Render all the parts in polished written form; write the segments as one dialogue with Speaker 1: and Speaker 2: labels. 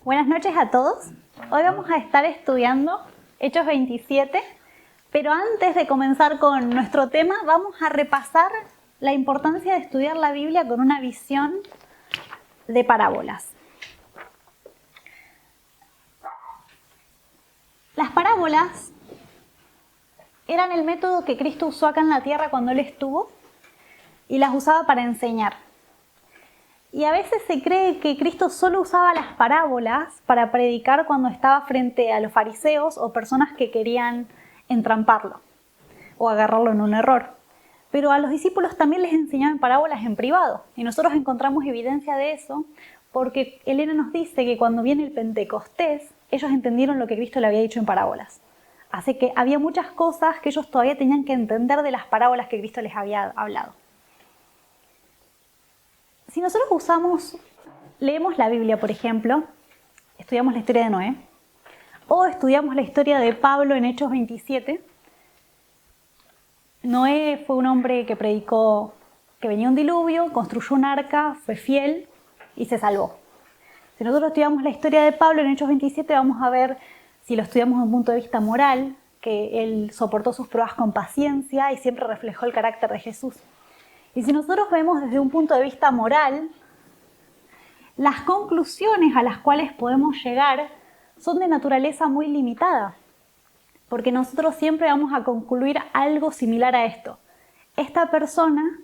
Speaker 1: Buenas noches a todos. Hoy vamos a estar estudiando Hechos 27, pero antes de comenzar con nuestro tema, vamos a repasar la importancia de estudiar la Biblia con una visión de parábolas. Las parábolas eran el método que Cristo usó acá en la tierra cuando Él estuvo y las usaba para enseñar. Y a veces se cree que Cristo solo usaba las parábolas para predicar cuando estaba frente a los fariseos o personas que querían entramparlo o agarrarlo en un error. Pero a los discípulos también les enseñaba en parábolas en privado. Y nosotros encontramos evidencia de eso porque Elena nos dice que cuando viene el Pentecostés, ellos entendieron lo que Cristo le había dicho en parábolas. Así que había muchas cosas que ellos todavía tenían que entender de las parábolas que Cristo les había hablado. Si nosotros leemos la Biblia, por ejemplo, estudiamos la historia de Noé, o estudiamos la historia de Pablo en Hechos 27, Noé fue un hombre que predicó que venía un diluvio, construyó un arca, fue fiel y se salvó. Si nosotros estudiamos la historia de Pablo en Hechos 27, vamos a ver, si lo estudiamos desde un punto de vista moral, que él soportó sus pruebas con paciencia y siempre reflejó el carácter de Jesús. Y si nosotros vemos desde un punto de vista moral, las conclusiones a las cuales podemos llegar son de naturaleza muy limitada, porque nosotros siempre vamos a concluir algo similar a esto. Esta persona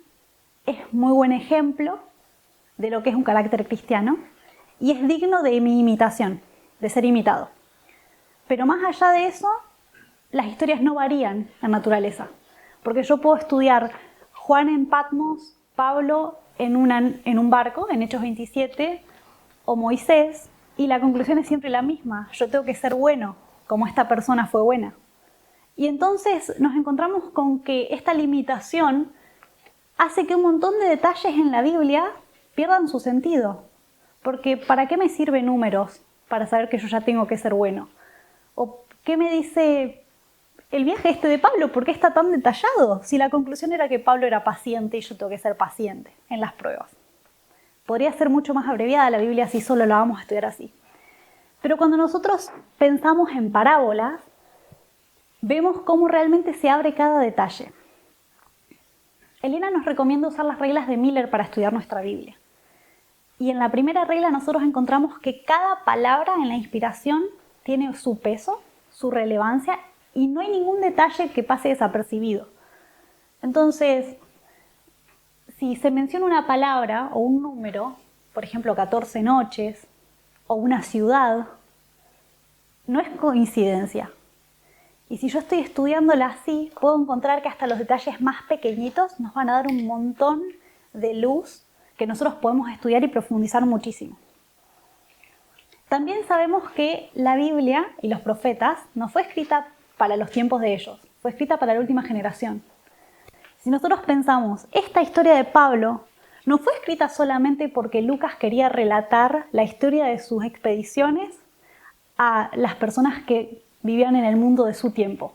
Speaker 1: es muy buen ejemplo de lo que es un carácter cristiano y es digno de mi imitación, de ser imitado. Pero más allá de eso, las historias no varían en naturaleza, porque yo puedo estudiar Juan en Patmos, Pablo en un barco, en Hechos 27, o Moisés, y la conclusión es siempre la misma. Yo tengo que ser bueno, como esta persona fue buena. Y entonces nos encontramos con que esta limitación hace que un montón de detalles en la Biblia pierdan su sentido. Porque ¿para qué me sirven números para saber que yo ya tengo que ser bueno? ¿O qué me dice el viaje de Pablo? ¿Por qué está tan detallado? Si la conclusión era que Pablo era paciente y yo tengo que ser paciente en las pruebas. Podría ser mucho más abreviada la Biblia si solo la vamos a estudiar así. Pero cuando nosotros pensamos en parábolas, vemos cómo realmente se abre cada detalle. Elena nos recomienda usar las reglas de Miller para estudiar nuestra Biblia. Y en la primera regla nosotros encontramos que cada palabra en la inspiración tiene su peso, su relevancia, y no hay ningún detalle que pase desapercibido. Entonces, si se menciona una palabra o un número, por ejemplo 14 noches, o una ciudad, no es coincidencia. Y si yo estoy estudiándola así, puedo encontrar que hasta los detalles más pequeñitos nos van a dar un montón de luz que nosotros podemos estudiar y profundizar muchísimo. También sabemos que la Biblia y los profetas no fue escrita para los tiempos de ellos, fue escrita para la última generación. Si nosotros pensamos, esta historia de Pablo no fue escrita solamente porque Lucas quería relatar la historia de sus expediciones a las personas que vivían en el mundo de su tiempo.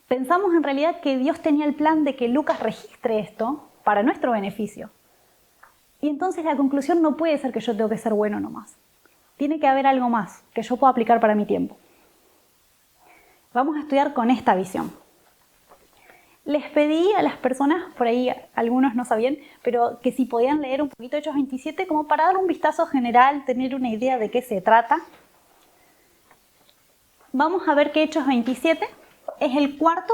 Speaker 1: Pensamos en realidad que Dios tenía el plan de que Lucas registre esto para nuestro beneficio. Y entonces la conclusión no puede ser que yo tengo que ser bueno nomás. Tiene que haber algo más que yo pueda aplicar para mi tiempo. Vamos a estudiar con esta visión. Les pedí a las personas, por ahí algunos no sabían, pero que si podían leer un poquito Hechos 27 como para dar un vistazo general, tener una idea de qué se trata. Vamos a ver que Hechos 27 es el cuarto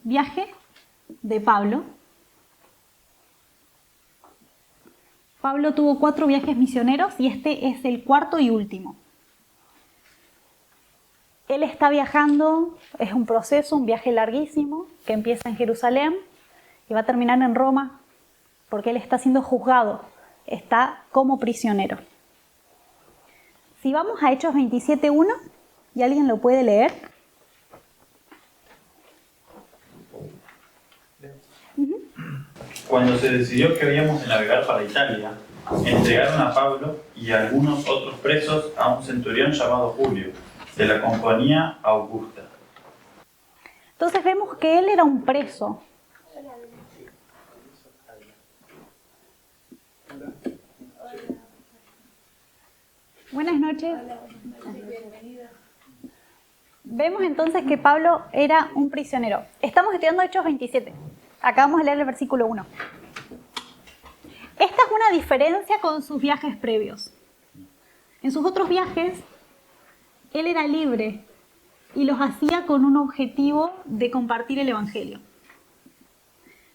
Speaker 1: viaje de Pablo. Pablo tuvo 4 viajes misioneros y este es el cuarto y último. Él está viajando, es un proceso, un viaje larguísimo, que empieza en Jerusalén y va a terminar en Roma, porque él está siendo juzgado, está como prisionero. Si vamos a Hechos 27:1, ¿y alguien lo puede leer?
Speaker 2: Cuando se decidió que habíamos de navegar para Italia, entregaron a Pablo y a algunos otros presos a un centurión llamado Julio, de la compañía Augusta.
Speaker 1: Entonces vemos que él era un preso. Buenas noches. Vemos entonces que Pablo era un prisionero. Estamos estudiando Hechos 27. Acabamos de leer el versículo 1. Esta es una diferencia con sus viajes previos. En sus otros viajes, él era libre y los hacía con un objetivo de compartir el evangelio.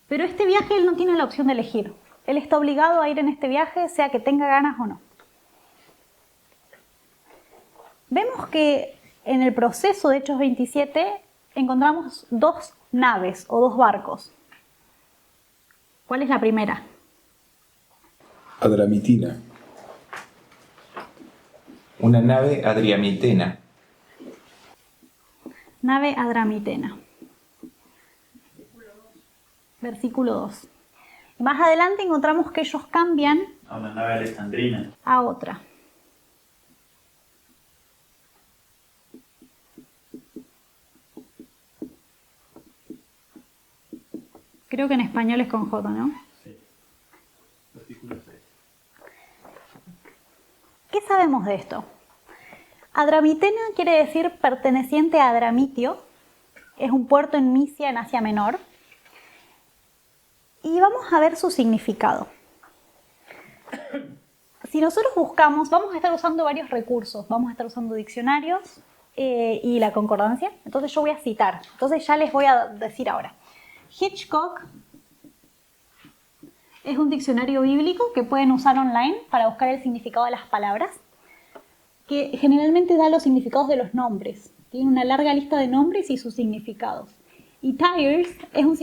Speaker 1: Pero este viaje él no tiene la opción de elegir. Él está obligado a ir en este viaje, sea que tenga ganas o no. Vemos que en el proceso de Hechos 27 encontramos dos naves o dos barcos. ¿Cuál es la primera?
Speaker 3: Adramitina.
Speaker 4: Una nave adriamitena.
Speaker 1: Nave Adramitena. Versículo 2. Más adelante encontramos que ellos cambian
Speaker 2: A una nave alejandrina.
Speaker 1: a otra. Creo que en español es con J, ¿no?
Speaker 2: Sí. Versículo 6.
Speaker 1: ¿Qué sabemos de esto? Adramitena quiere decir perteneciente a Adramitio. Es un puerto en Misia, en Asia Menor. Y vamos a ver su significado. Si nosotros buscamos, vamos a estar usando varios recursos. Vamos a estar usando diccionarios y la concordancia. Entonces yo voy a citar. Entonces ya les voy a decir ahora. Hitchcock es un diccionario bíblico que pueden usar online para buscar el significado de las palabras, que generalmente da los significados de los nombres. Tiene una larga lista de nombres y sus significados. Y Tyers es un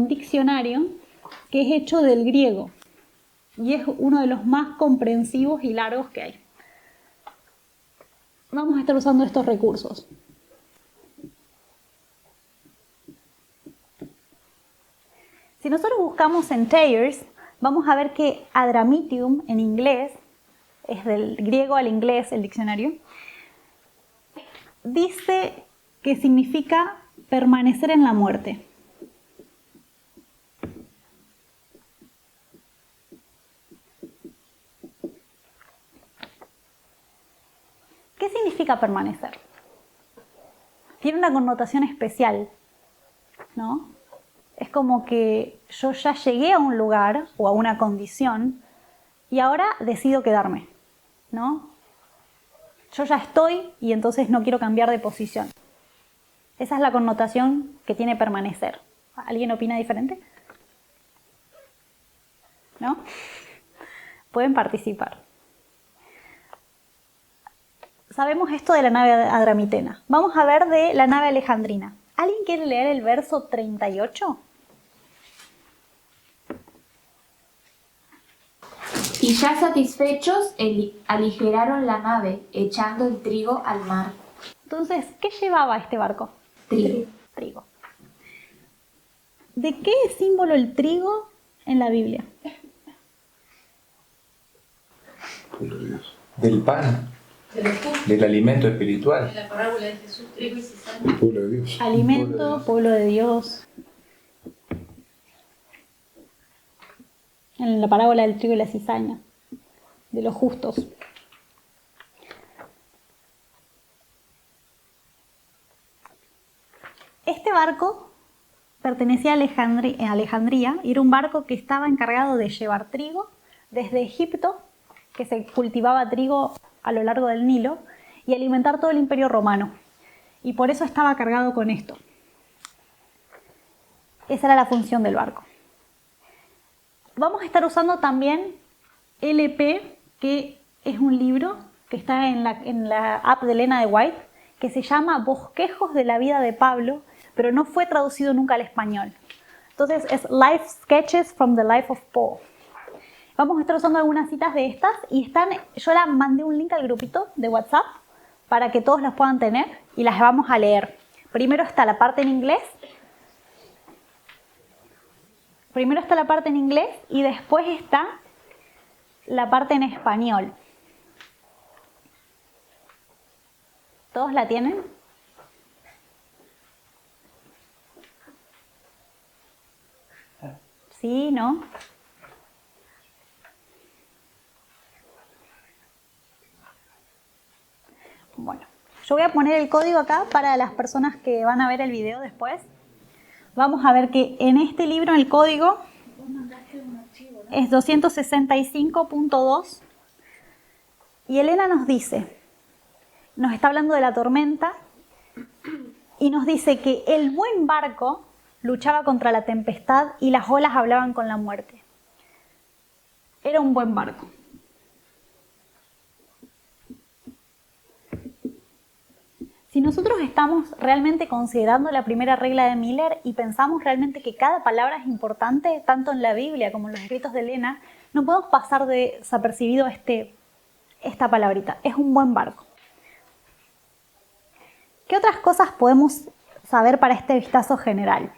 Speaker 1: diccionario que es hecho del griego y es uno de los más comprensivos y largos que hay. Vamos a estar usando estos recursos. Si nosotros buscamos en Tyers, vamos a ver que Adramitium en inglés, es del griego al inglés el diccionario, dice que significa permanecer en la muerte. ¿Qué significa permanecer? Tiene una connotación especial, ¿no? Es como que yo ya llegué a un lugar o a una condición y ahora decido quedarme, ¿no? Yo ya estoy y entonces no quiero cambiar de posición. Esa es la connotación que tiene permanecer. ¿Alguien opina diferente? ¿No? Pueden participar. Sabemos esto de la nave adramitena. Vamos a ver de la nave alejandrina. ¿Alguien quiere leer el verso 38?
Speaker 5: Y ya satisfechos, aligeraron la nave, echando el trigo al mar.
Speaker 1: Entonces, ¿qué llevaba este barco?
Speaker 5: Trigo.
Speaker 1: Trigo. ¿De qué es símbolo el trigo en la Biblia?
Speaker 3: Pueblo de Dios.
Speaker 4: Del pan. Del alimento espiritual.
Speaker 6: La parábola de Jesús, trigo y cizaña.
Speaker 3: El pueblo de Dios.
Speaker 1: Alimento, pueblo de Dios. En la parábola del trigo y la cizaña, de los justos. Este barco pertenecía a Alejandría y era un barco que estaba encargado de llevar trigo desde Egipto, que se cultivaba trigo a lo largo del Nilo, y alimentar todo el Imperio Romano. Y por eso estaba cargado con esto. Esa era la función del barco. Vamos a estar usando también LP, que es un libro que está en la app de Elena de White, que se llama Bosquejos de la vida de Pablo, pero no fue traducido nunca al español. Entonces es Life Sketches from the Life of Paul. Vamos a estar usando algunas citas de estas y yo la mandé un link al grupito de WhatsApp para que todos las puedan tener y las vamos a leer. Primero está la parte en inglés. Y después está la parte en español. ¿Todos la tienen? ¿Sí? ¿No? Bueno, yo voy a poner el código acá para las personas que van a ver el video después. Vamos a ver que en este libro el código es 265.2 y Elena nos dice, nos está hablando de la tormenta y nos dice que el buen barco luchaba contra la tempestad y las olas hablaban con la muerte. Era un buen barco. Si nosotros estamos realmente considerando la primera regla de Miller y pensamos realmente que cada palabra es importante, tanto en la Biblia como en los escritos de Elena, no podemos pasar desapercibido esta palabrita. Es un buen barco. ¿Qué otras cosas podemos saber para este vistazo general?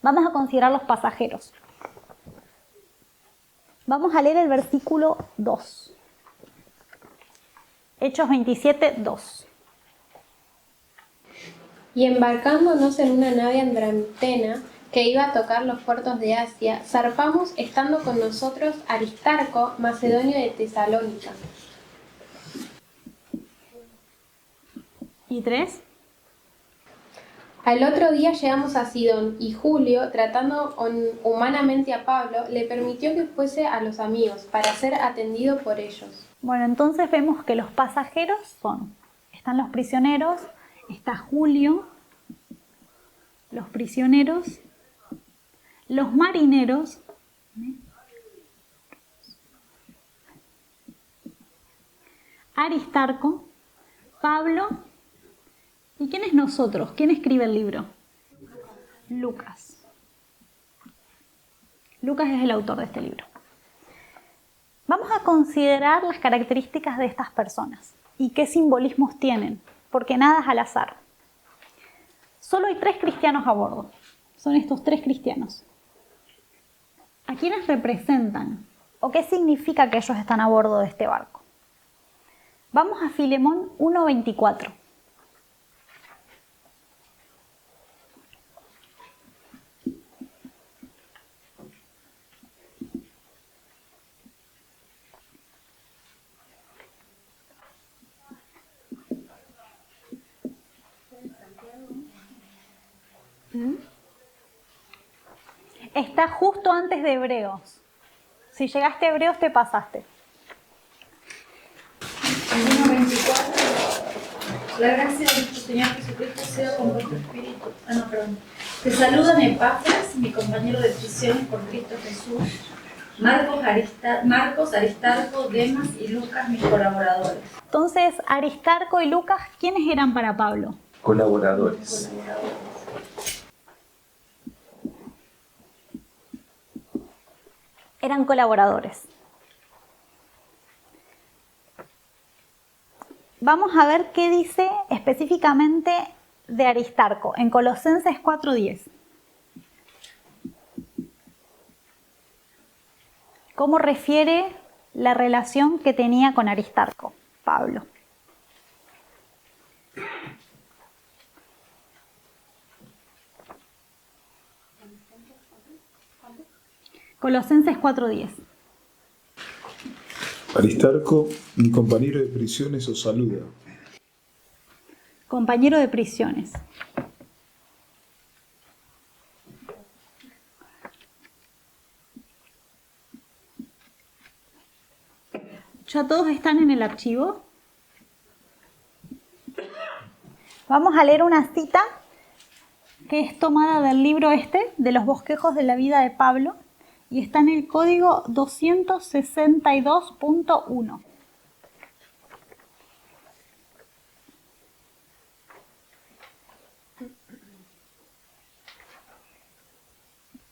Speaker 1: Vamos a considerar los pasajeros. Vamos a leer el versículo 2. Hechos 27, 2.
Speaker 7: Y embarcándonos en una nave andramtena que iba a tocar los puertos de Asia, zarpamos estando con nosotros Aristarco, macedonio de Tesalónica.
Speaker 1: ¿Y 3?
Speaker 7: Al otro día llegamos a Sidón y Julio, tratando humanamente a Pablo, le permitió que fuese a los amigos para ser atendido por ellos.
Speaker 1: Bueno, entonces vemos que los pasajeros están los prisioneros, está Julio, los prisioneros, los marineros, Aristarco, Pablo, ¿y quién es nosotros? ¿Quién escribe el libro? Lucas. Lucas es el autor de este libro. Vamos a considerar las características de estas personas y qué simbolismos tienen, porque nada es al azar. Solo hay 3 cristianos a bordo. Son estos 3 cristianos. ¿A quiénes representan? ¿O qué significa que ellos están a bordo de este barco? Vamos a Filemón 1:24. Está justo antes de Hebreos. Si llegaste a Hebreos te pasaste.
Speaker 6: 1:24. La gracia de nuestro Señor Jesucristo sea con vuestro espíritu. Te saludan Epafras, mi compañero de prisión por Cristo Jesús, Marcos, Aristarco, Demas y Lucas, mis colaboradores.
Speaker 1: Entonces, Aristarco y Lucas, ¿quiénes eran para Pablo?
Speaker 4: Colaboradores.
Speaker 1: Eran colaboradores. Vamos a ver qué dice específicamente de Aristarco en Colosenses 4:10. ¿Cómo refiere la relación que tenía con Aristarco, Pablo? Colosenses 4:10.
Speaker 3: Aristarco, mi compañero de prisiones, os saluda.
Speaker 1: Compañero de prisiones. ¿Ya todos están en el archivo? Vamos a leer una cita que es tomada del libro de los bosquejos de la vida de Pablo, y está en el código 262.1.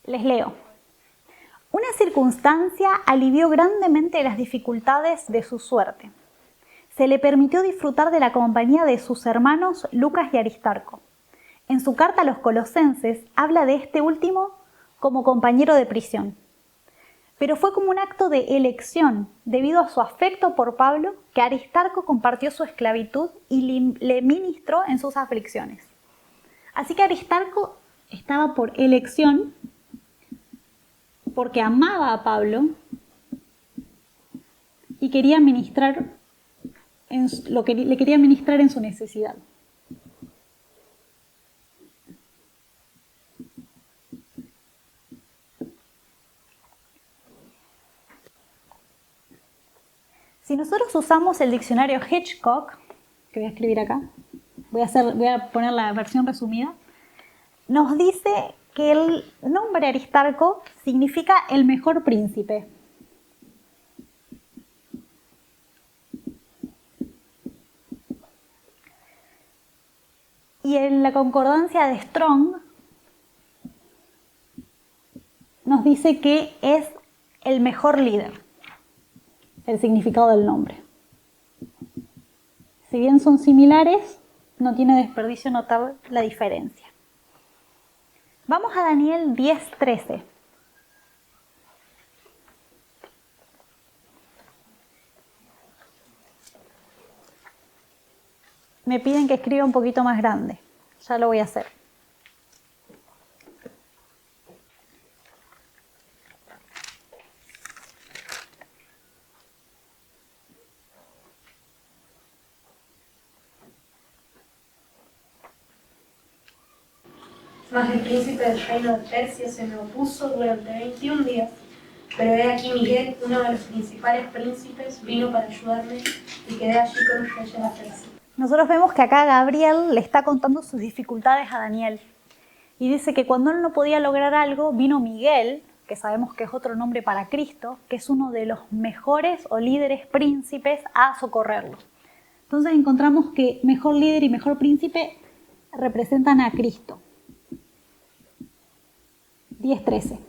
Speaker 1: Les leo. Una circunstancia alivió grandemente las dificultades de su suerte. Se le permitió disfrutar de la compañía de sus hermanos Lucas y Aristarco. En su carta a los Colosenses habla de este último como compañero de prisión. Pero fue como un acto de elección, debido a su afecto por Pablo, que Aristarco compartió su esclavitud y le ministró en sus aflicciones. Así que Aristarco estaba por elección, porque amaba a Pablo y quería ministrar lo que le quería ministrar en su necesidad. Si nosotros usamos el diccionario Hitchcock, que voy a escribir acá, voy a poner la versión resumida, nos dice que el nombre Aristarco significa el mejor príncipe. Y en la concordancia de Strong nos dice que es el mejor líder, el significado del nombre. Si bien son similares, no tiene desperdicio notar la diferencia. Vamos a Daniel 10:13. Me piden que escriba un poquito más grande. Ya lo voy a hacer.
Speaker 8: Mas el príncipe del reino de Persia se me opuso durante 21 días. Pero he aquí Miguel, uno de los principales príncipes, vino para ayudarme y quedé allí con el rey de la Persia.
Speaker 1: Nosotros vemos que acá Gabriel le está contando sus dificultades a Daniel. Y dice que cuando él no podía lograr algo, vino Miguel, que sabemos que es otro nombre para Cristo, que es uno de los mejores o líderes príncipes, a socorrerlo. Entonces encontramos que mejor líder y mejor príncipe representan a Cristo. 10:13.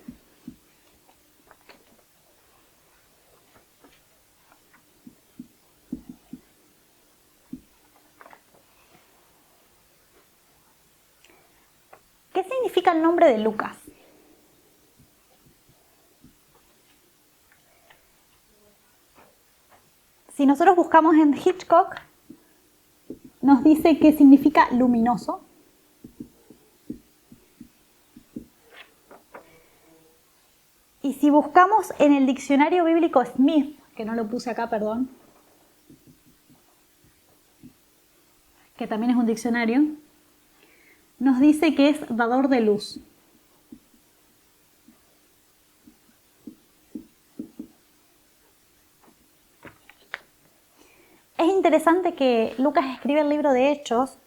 Speaker 1: ¿Qué significa el nombre de Lucas? Si nosotros buscamos en Hitchcock, nos dice que significa luminoso. Y si buscamos en el diccionario bíblico Smith, que no lo puse acá, perdón, que también es un diccionario, nos dice que es dador de luz. Es interesante que Lucas escribe el libro de Hechos,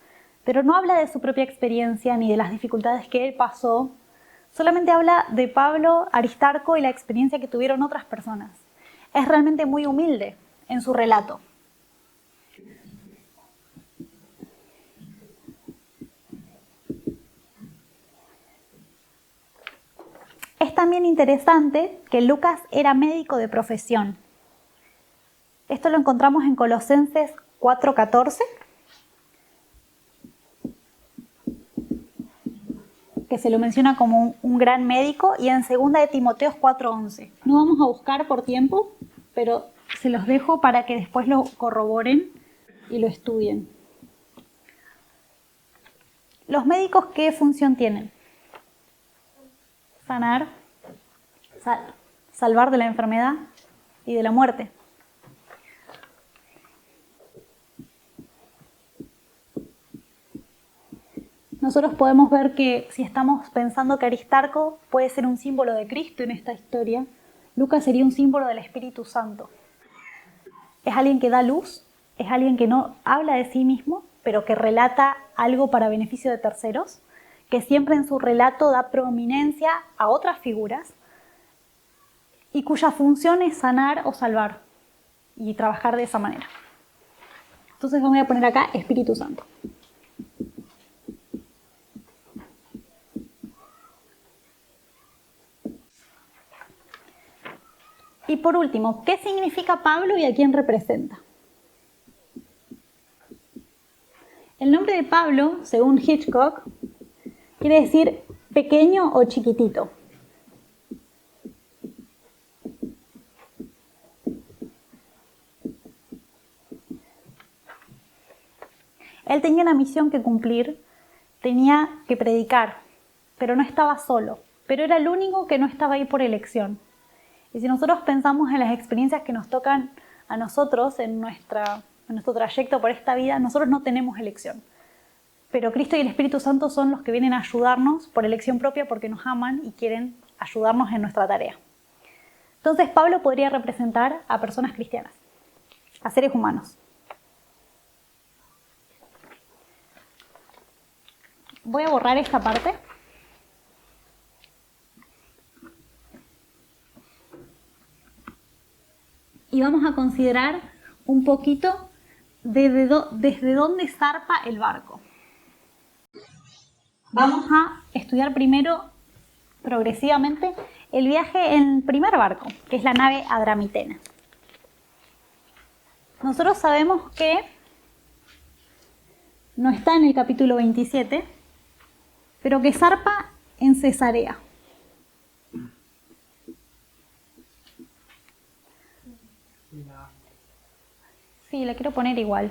Speaker 1: pero no habla de su propia experiencia ni de las dificultades que él pasó. Solamente habla de Pablo, Aristarco y la experiencia que tuvieron otras personas. Es realmente muy humilde en su relato. Es también interesante que Lucas era médico de profesión. Esto lo encontramos en Colosenses 4:14, que se lo menciona como un gran médico, y en 2 de Timoteo 4:11. No vamos a buscar por tiempo, pero se los dejo para que después lo corroboren y lo estudien. ¿Los médicos qué función tienen? Sanar, salvar de la enfermedad y de la muerte. Nosotros podemos ver que si estamos pensando que Aristarco puede ser un símbolo de Cristo en esta historia, Lucas sería un símbolo del Espíritu Santo. Es alguien que da luz, es alguien que no habla de sí mismo, pero que relata algo para beneficio de terceros, que siempre en su relato da prominencia a otras figuras y cuya función es sanar o salvar y trabajar de esa manera. Entonces voy a poner acá Espíritu Santo. Y por último, ¿qué significa Pablo y a quién representa? El nombre de Pablo, según Hitchcock, quiere decir pequeño o chiquitito. Él tenía una misión que cumplir, tenía que predicar, pero no estaba solo, pero era el único que no estaba ahí por elección. Y si nosotros pensamos en las experiencias que nos tocan a nosotros en nuestra en nuestro trayecto por esta vida, nosotros no tenemos elección. Pero Cristo y el Espíritu Santo son los que vienen a ayudarnos por elección propia porque nos aman y quieren ayudarnos en nuestra tarea. Entonces Pablo podría representar a personas cristianas, a seres humanos. Voy a borrar esta parte. Y vamos a considerar un poquito desde dónde zarpa el barco. Vamos a estudiar primero, progresivamente, el viaje en el primer barco, que es la nave Adramitena. Nosotros sabemos que no está en el capítulo 27, pero que zarpa en Cesarea. Sí, la quiero poner igual,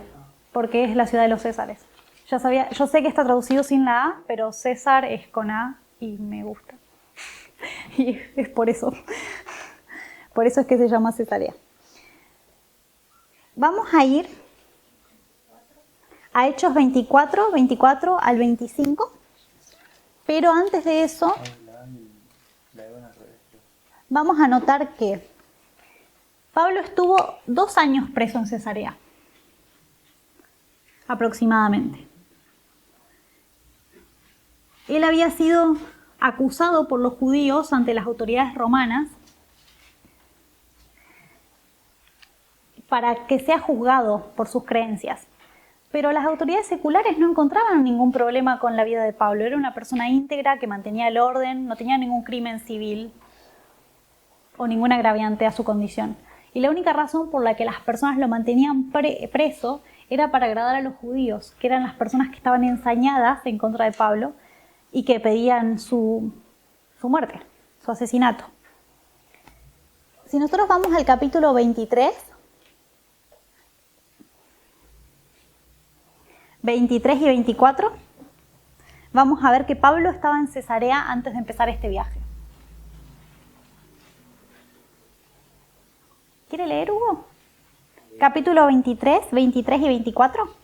Speaker 1: porque es la ciudad de los Césares. Yo sé que está traducido sin la A, pero César es con A y me gusta. Y es por eso. Por eso es que se llama Cesarea. Vamos a ir a Hechos 24 al 25. Pero antes de eso, vamos a notar que Pablo estuvo 2 años preso en Cesarea, aproximadamente. Él había sido acusado por los judíos ante las autoridades romanas para que sea juzgado por sus creencias. Pero las autoridades seculares no encontraban ningún problema con la vida de Pablo. Era una persona íntegra que mantenía el orden, no tenía ningún crimen civil o ningún agraviante a su condición. Y la única razón por la que las personas lo mantenían preso era para agradar a los judíos, que eran las personas que estaban ensañadas en contra de Pablo y que pedían su muerte, su asesinato. Si nosotros vamos al capítulo 23 y 24, vamos a ver que Pablo estaba en Cesarea antes de empezar este viaje. ¿Quiere leer, Hugo? Capítulo 23 y 24.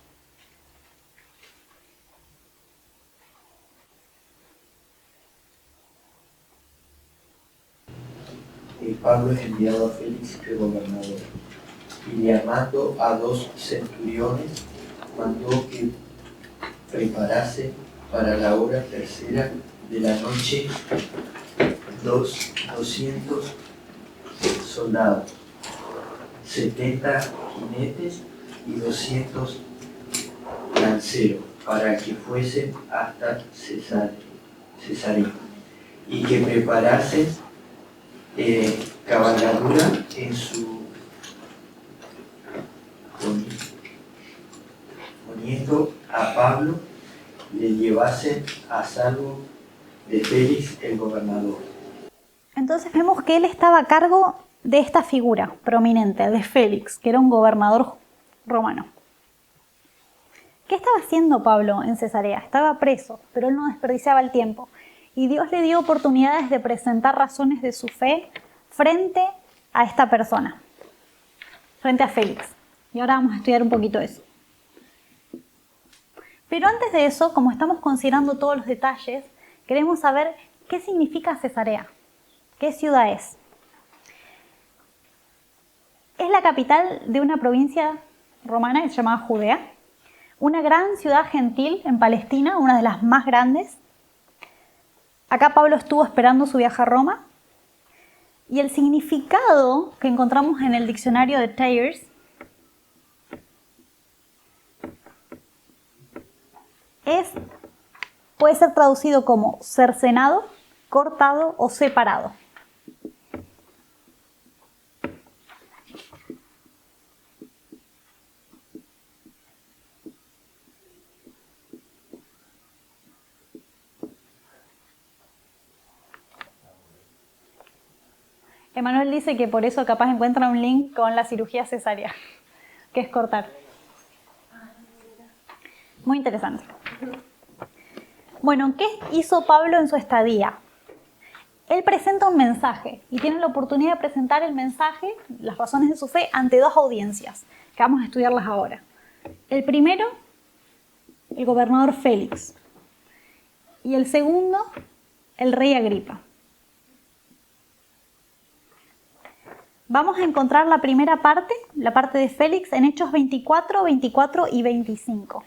Speaker 9: Pablo es enviado a Félix el gobernador, y llamando a 2 centuriones, mandó que preparase para la hora tercera de la noche 200 soldados, 70 jinetes y 200 lanceros, para que fuesen hasta Cesarea, y que preparasen cabalgadura en su poniendo a Pablo, le llevasen a salvo de Félix el gobernador.
Speaker 1: Entonces vemos que él estaba a cargo de esta figura prominente, de Félix, que era un gobernador romano. ¿Qué estaba haciendo Pablo en Cesarea? Estaba preso, pero él no desperdiciaba el tiempo. Y Dios le dio oportunidades de presentar razones de su fe frente a esta persona, frente a Félix. Y ahora vamos a estudiar un poquito eso. Pero antes de eso, como estamos considerando todos los detalles, queremos saber qué significa Cesarea, qué ciudad es. Es la capital de una provincia romana que se llamaba Judea, una gran ciudad gentil en Palestina, una de las más grandes. Acá Pablo estuvo esperando su viaje a Roma, y el significado que encontramos en el diccionario de Thayers puede ser traducido como cercenado, cortado o separado. Emanuel dice que por eso capaz encuentra un link con la cirugía cesárea, que es cortar. Muy interesante. Bueno, ¿qué hizo Pablo en su estadía? Él presenta un mensaje y tiene la oportunidad de presentar el mensaje, las razones de su fe, ante 2 audiencias, que vamos a estudiarlas ahora. El primero, el gobernador Félix. Y el segundo, el rey Agripa. Vamos a encontrar la primera parte, la parte de Félix, en Hechos 24, 24 y 25.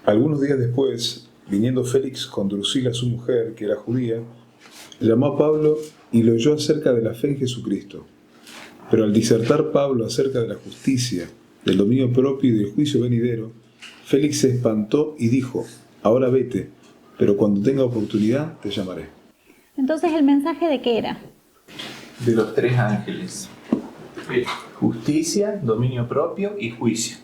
Speaker 3: Algunos días después, viniendo Félix con Drusila, su mujer, que era judía, llamó a Pablo y lo oyó acerca de la fe en Jesucristo. Pero al disertar Pablo acerca de la justicia, del dominio propio y del juicio venidero, Félix se espantó y dijo: ahora vete, pero cuando tenga oportunidad te llamaré.
Speaker 1: Entonces, ¿el mensaje de qué era?
Speaker 4: De los 3 ángeles. Justicia, dominio propio y juicio.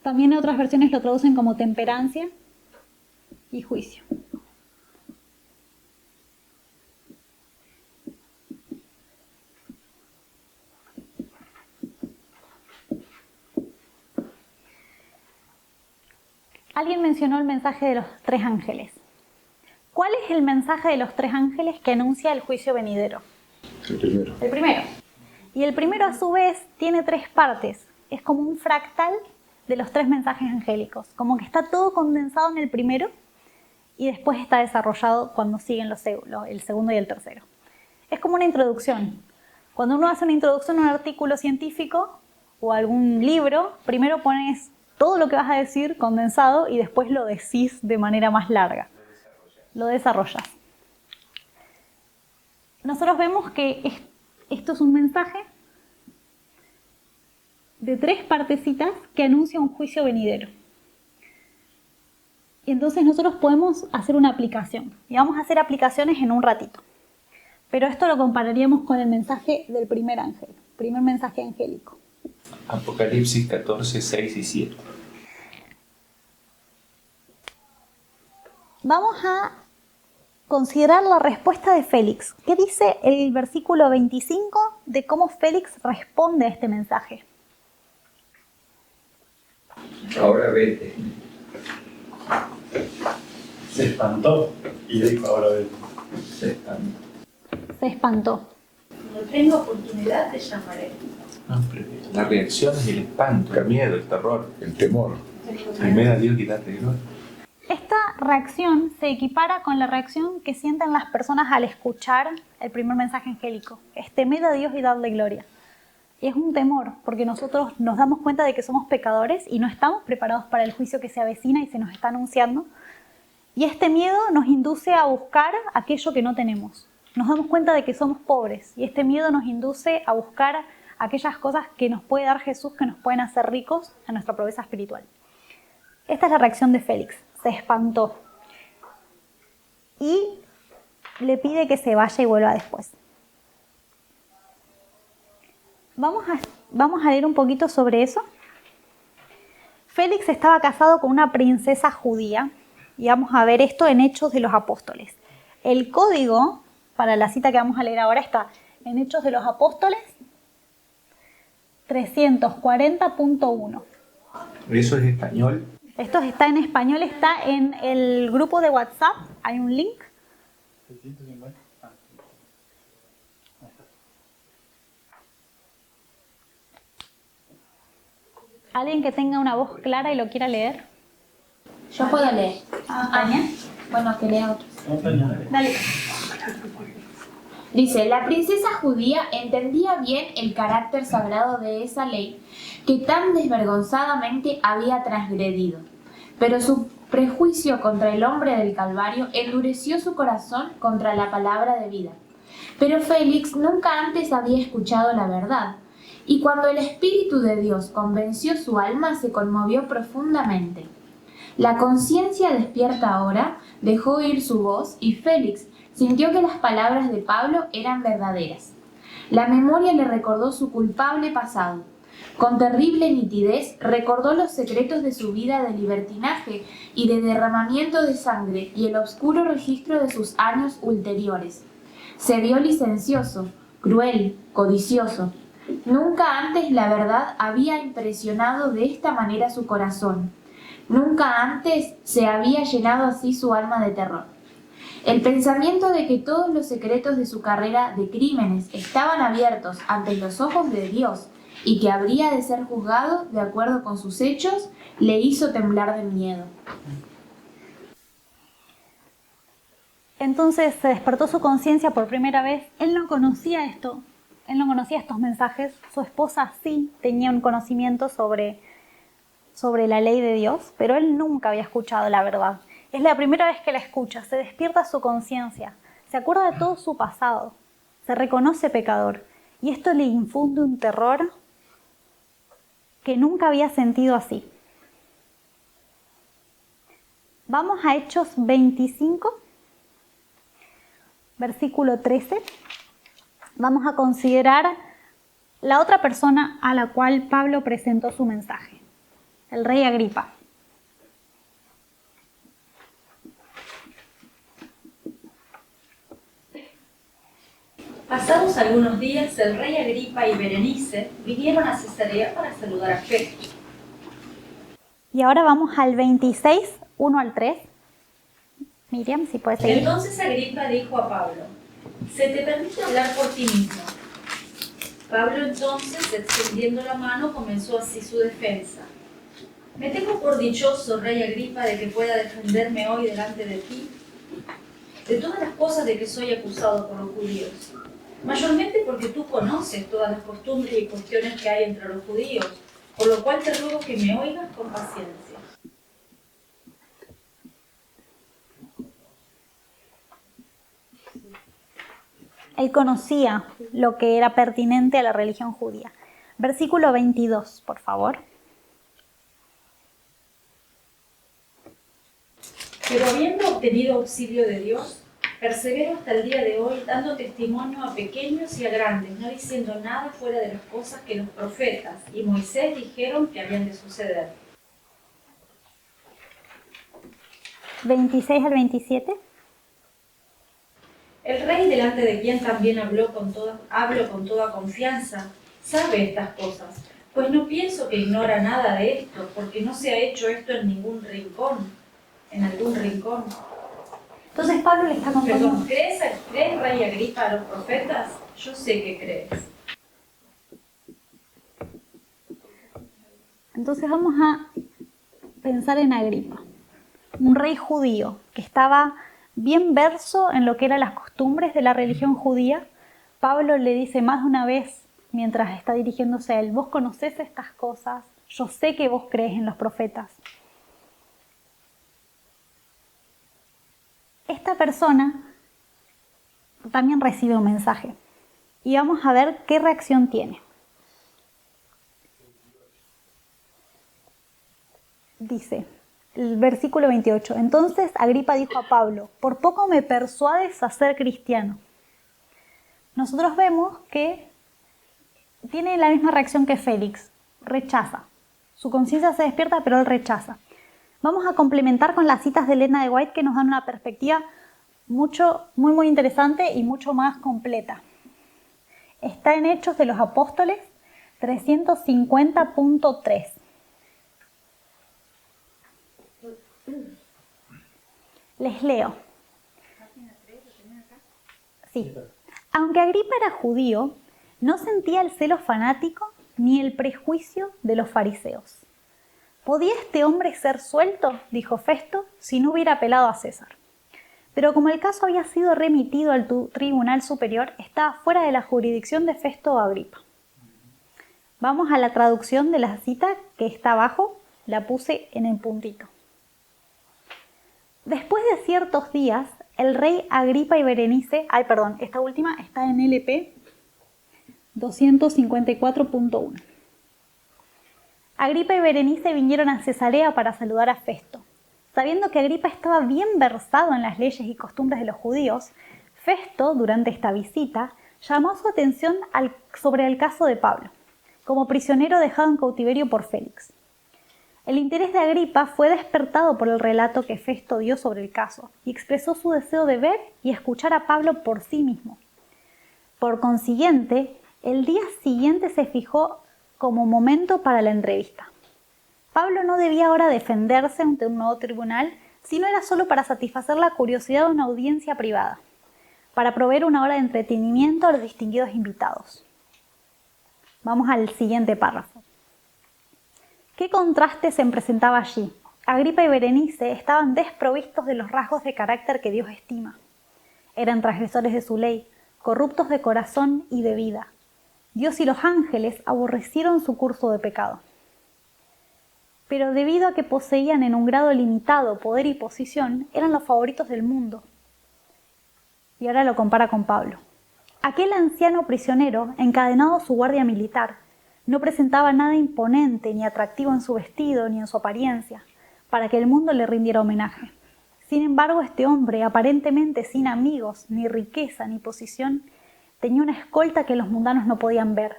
Speaker 1: También en otras versiones lo traducen como temperancia y juicio. Alguien mencionó el mensaje de los 3 ángeles. ¿Cuál es el mensaje de los 3 ángeles que anuncia el juicio venidero?
Speaker 3: El primero.
Speaker 1: El primero. Y el primero, a su vez, tiene 3 partes. Es como un fractal de los 3 mensajes angélicos. Como que está todo condensado en el primero y después está desarrollado cuando siguen el segundo y el tercero. Es como una introducción. Cuando uno hace una introducción a un artículo científico o algún libro, primero pones todo lo que vas a decir condensado y después lo decís de manera más larga. Lo desarrollas. Nosotros vemos que esto es un mensaje de 3 partecitas que anuncia un juicio venidero. Y entonces nosotros podemos hacer una aplicación. Y vamos a hacer aplicaciones en un ratito. Pero esto lo compararíamos con el mensaje del primer ángel, primer mensaje angélico.
Speaker 4: Apocalipsis 14, 6 y 7.
Speaker 1: Vamos a considerar la respuesta de Félix. ¿Qué dice el versículo 25 de cómo Félix responde a este mensaje?
Speaker 9: Ahora vete.
Speaker 2: Se espantó y dijo: ahora vete.
Speaker 9: Se espantó.
Speaker 1: Se espantó.
Speaker 6: Cuando tenga oportunidad te llamaré.
Speaker 4: No, pero la reacción es el espanto, el miedo, el terror,
Speaker 3: El temor.
Speaker 4: Primero a Dios y date gloria.
Speaker 1: Esta reacción se equipara con la reacción que sienten las personas al escuchar el primer mensaje angélico. Es temed a Dios y dadle gloria. Y es un temor, porque nosotros nos damos cuenta de que somos pecadores y no estamos preparados para el juicio que se avecina y se nos está anunciando. Y este miedo nos induce a buscar aquello que no tenemos. Nos damos cuenta de que somos pobres y este miedo nos induce a buscar aquellas cosas que nos puede dar Jesús, que nos pueden hacer ricos a nuestra pobreza espiritual. Esta es la reacción de Félix. Se espantó y le pide que se vaya y vuelva después. Vamos a leer un poquito sobre eso. Félix estaba casado con una princesa judía y vamos a ver esto en Hechos de los Apóstoles. El código para la cita que vamos a leer ahora está en Hechos de los Apóstoles 340.1.
Speaker 4: Eso es español.
Speaker 1: Esto está en español, está en el grupo de WhatsApp, hay un link. ¿Alguien que tenga una voz clara y lo quiera leer?
Speaker 5: Yo puedo leer.
Speaker 1: Tania.
Speaker 5: Bueno, que lea otro.
Speaker 1: Dale.
Speaker 5: Dice, la princesa judía entendía bien el carácter sagrado de esa ley que tan desvergonzadamente había transgredido, pero su prejuicio contra el hombre del Calvario endureció su corazón contra la palabra de vida. Pero Félix nunca antes había escuchado la verdad, y cuando el Espíritu de Dios convenció su alma se conmovió profundamente. La conciencia despierta ahora dejó oír su voz y Félix sintió que las palabras de Pablo eran verdaderas. La memoria le recordó su culpable pasado. Con terrible nitidez recordó los secretos de su vida de libertinaje y de derramamiento de sangre y el oscuro registro de sus años ulteriores. Se vio licencioso, cruel, codicioso. Nunca antes la verdad había impresionado de esta manera su corazón. Nunca antes se había llenado así su alma de terror. El pensamiento de que todos los secretos de su carrera de crímenes estaban abiertos ante los ojos de Dios y que habría de ser juzgado de acuerdo con sus hechos, le hizo temblar de miedo.
Speaker 1: Entonces se despertó su conciencia por primera vez. Él no conocía esto, él no conocía estos mensajes. Su esposa sí tenía un conocimiento sobre la ley de Dios, pero él nunca había escuchado la verdad. Es la primera vez que la escucha, se despierta su conciencia, se acuerda de todo su pasado, se reconoce pecador y esto le infunde un terror que nunca había sentido así. Vamos a Hechos 25, versículo 13. Vamos a considerar la otra persona a la cual Pablo presentó su mensaje, el rey Agripa.
Speaker 6: Pasados algunos días, el rey Agripa y Berenice vinieron a Cesarea para saludar a Festo.
Speaker 1: Y ahora vamos al 26, 1 al 3. Miriam, si puedes seguir.
Speaker 6: Entonces Agripa dijo a Pablo: «Se te permite hablar por ti mismo». Pablo entonces, extendiendo la mano, comenzó así su defensa. «Me tengo por dichoso, rey Agripa, de que pueda defenderme hoy delante de ti, de todas las cosas de que soy acusado por los judíos. Mayormente porque tú conoces todas las costumbres y cuestiones que hay entre los judíos, por lo cual te ruego que me oigas con paciencia».
Speaker 1: Él conocía lo que era pertinente a la religión judía. Versículo 22, por favor.
Speaker 6: «Pero habiendo obtenido auxilio de Dios, persevero hasta el día de hoy, dando testimonio a pequeños y a grandes, no diciendo nada fuera de las cosas que los profetas y Moisés dijeron que habían de suceder».
Speaker 1: 26 al 27.
Speaker 6: «El rey, delante de quien también hablo con toda confianza, sabe estas cosas, pues no pienso que ignora nada de esto, porque no se ha hecho esto en algún rincón.
Speaker 1: Entonces Pablo le está contando.
Speaker 6: Perdón, ¿crees, rey Agripa, a los profetas? Yo sé que crees».
Speaker 1: Entonces vamos a pensar en Agripa, un rey judío que estaba bien verso en lo que eran las costumbres de la religión judía. Pablo le dice más de una vez, mientras está dirigiéndose a él: vos conocés estas cosas, yo sé que vos crees en los profetas. Esta persona también recibe un mensaje y vamos a ver qué reacción tiene. Dice el versículo 28: entonces Agripa dijo a Pablo: por poco me persuades a ser cristiano. Nosotros vemos que tiene la misma reacción que Félix, rechaza. Su conciencia se despierta, pero él rechaza. Vamos a complementar con las citas de Elena de White, que nos dan una perspectiva muy interesante y mucho más completa. Está en Hechos de los Apóstoles 350.3. Les leo. Sí. Aunque Agripa era judío, no sentía el celo fanático ni el prejuicio de los fariseos. ¿Podía este hombre ser suelto?, dijo Festo, si no hubiera apelado a César. Pero como el caso había sido remitido al tribunal superior, estaba fuera de la jurisdicción de Festo o Agripa. Vamos a la traducción de la cita que está abajo, la puse en el puntito. Después de ciertos días, el rey Agripa y Berenice, esta última está en LP 254.1. Agripa y Berenice vinieron a Cesarea para saludar a Festo. Sabiendo que Agripa estaba bien versado en las leyes y costumbres de los judíos, Festo, durante esta visita, llamó su atención sobre el caso de Pablo, como prisionero dejado en cautiverio por Félix. El interés de Agripa fue despertado por el relato que Festo dio sobre el caso y expresó su deseo de ver y escuchar a Pablo por sí mismo. Por consiguiente, el día siguiente se fijó como momento para la entrevista. Pablo no debía ahora defenderse ante un nuevo tribunal, sino era solo para satisfacer la curiosidad de una audiencia privada, para proveer una hora de entretenimiento a los distinguidos invitados. Vamos al siguiente párrafo. ¿Qué contraste se presentaba allí? Agripa y Berenice estaban desprovistos de los rasgos de carácter que Dios estima. Eran transgresores de su ley, corruptos de corazón y de vida. Dios y los ángeles aborrecieron su curso de pecado. Pero debido a que poseían en un grado limitado poder y posición, eran los favoritos del mundo. Y ahora lo compara con Pablo. Aquel anciano prisionero, encadenado a su guardia militar, no presentaba nada imponente ni atractivo en su vestido ni en su apariencia, para que el mundo le rindiera homenaje. Sin embargo, este hombre, aparentemente sin amigos, ni riqueza, ni posición, tenía una escolta que los mundanos no podían ver.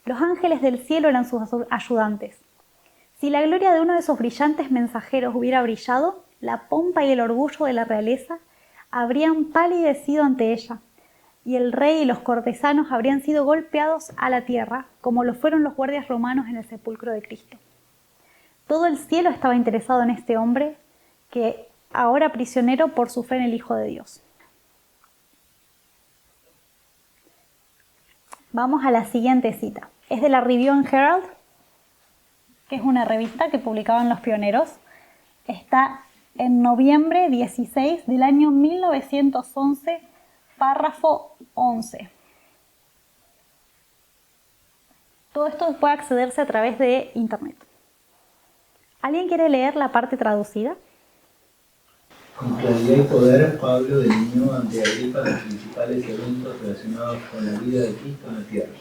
Speaker 1: Los ángeles del cielo eran sus ayudantes. Si la gloria de uno de esos brillantes mensajeros hubiera brillado, la pompa y el orgullo de la realeza habrían palidecido ante ella, y el rey y los cortesanos habrían sido golpeados a la tierra, como lo fueron los guardias romanos en el sepulcro de Cristo. Todo el cielo estaba interesado en este hombre, que ahora prisionero por su fe en el Hijo de Dios. Vamos a la siguiente cita. Es de la Review and Herald, que es una revista que publicaban los pioneros. Está en noviembre 16 del año 1911, párrafo 11. Todo esto puede accederse a través de internet. ¿Alguien quiere leer la parte traducida?
Speaker 10: Con claridad y poder, Pablo delineó ante Agripa los principales eventos relacionados con la vida de Cristo en la tierra.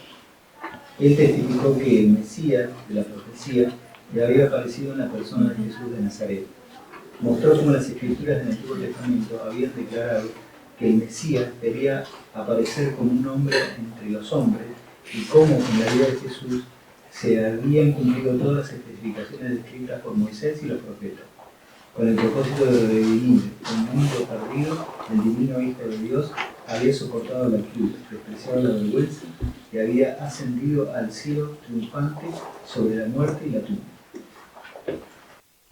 Speaker 10: Él testificó que el Mesías de la profecía le había aparecido en la persona de Jesús de Nazaret. Mostró cómo las escrituras del Antiguo Testamento habían declarado que el Mesías debía aparecer como un hombre entre los hombres y cómo en la vida de Jesús se habían cumplido todas las especificaciones descritas por Moisés y los profetas, con el propósito de redimir un mundo perdido. El divino Hijo de Dios había soportado la cruz, despreciado la vergüenza y había ascendido al cielo triunfante sobre la muerte y la tumba.